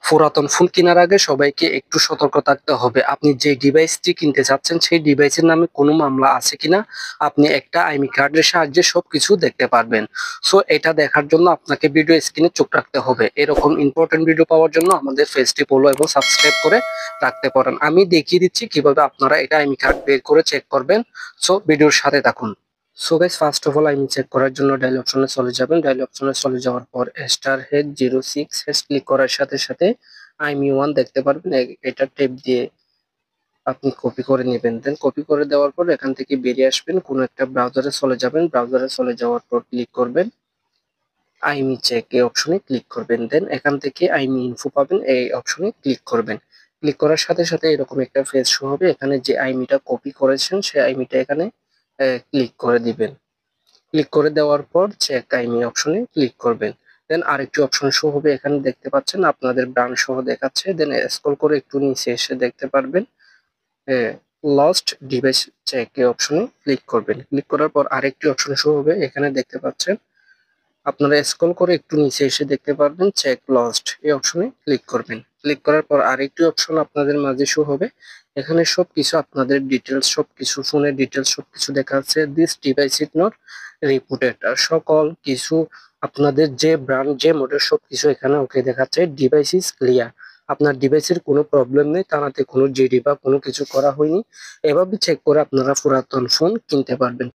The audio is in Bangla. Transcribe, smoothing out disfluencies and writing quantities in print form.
পুরাতন ফোন কেনার আগে সবাইকে একটু সতর্ক থাকতে হবে। আপনি যে ডিভাইসটি কিনতে চাচ্ছেন সেই ডিভাইসের নামে কোনো মামলা আছে কিনা আপনি একটা আইমি কার্ডের সাহায্যে সবকিছু দেখতে পারবেন। সো এটা দেখার জন্য আপনাকে ভিডিও স্ক্রিনে চোখ রাখতে হবে। এরকম ইম্পর্টেন্ট ভিডিও পাওয়ার জন্য আমাদের পেজটি ফলো এবং সাবস্ক্রাইব করে রাখতে পারেন। আমি দেখিয়ে দিচ্ছি কিভাবে আপনারা এটা আইমি কার্ড বের করে চেক করবেন। সো ভিডিওর সাথে থাকুন। So guys, first of all IMEI check করার জন্য ডায়াল অপশনে চলে যাবেন। ডায়াল অপশনে চলে যাওয়ার পর **06# ক্লিক করার সাথে সাথে IMEI দেখতে পারবেন। এটা টেপ দিয়ে আপনি কপি করে নেবেন। দেন কপি করে দেওয়ার পর এখান থেকে বেরিয়ে আসবেন, কোনো একটা ব্রাউজারে চলে যাবেন। ব্রাউজারে চলে যাওয়ার পর ক্লিক করবেন আইমি চেক এই অপশনে ক্লিক করবেন। দেন এখান থেকে আইমি ইনফো পাবেন, এই অপশনে ক্লিক করবেন। ক্লিক করার সাথে সাথে এরকম একটা পেজ শো হবে। এখানে যে আইমিটা কপি করেছেন সেই আইমিটা এখানে ক্লিক করে দিবেন। ক্লিক করে দেওয়ার পর চেক আইমি অপশনে ক্লিক করবেন। দেন আরেকটি অপশন শো হবে, এখানে দেখতে পাচ্ছেন আপনাদের ব্র্যান্ড সহ দেখাচ্ছে। দেন স্ক্রল করে একটু নিচে এসে দেখতে পারবেন লস্ট ডিভাইস চেক এই অপশনে ক্লিক করবেন। ক্লিক করার পর আরেকটি অপশন শো হবে, এখানে দেখতে পাচ্ছেন। আপনারা স্ক্রল করে একটু নিচে এসে দেখতে পারবেন চেক লস্ট এই অপশনে ক্লিক করবেন। ক্লিক করার পর আরেকটি অপশন আপনাদের মাঝে শো হবে, এখানে সবকিছু আপনাদের ডিটেলস সবকিছু ফোনের ডিটেলস সবকিছু দেখা যাচ্ছে। This device is not reported, আর সকল কিছু আপনাদের যে ব্র্যান্ড যে মডেল সবকিছু এখানে ওকে দেখাচ্ছে। ডিভাইস ইজ ক্লিয়ার, আপনার ডিভাইসের কোনো প্রবলেম নেই, তাতে কোনো জিডি বা কোনো কিছু করা হয়নি। এভাবে চেক করে আপনারা পুরাতন ফোন কিনতে পারবেন।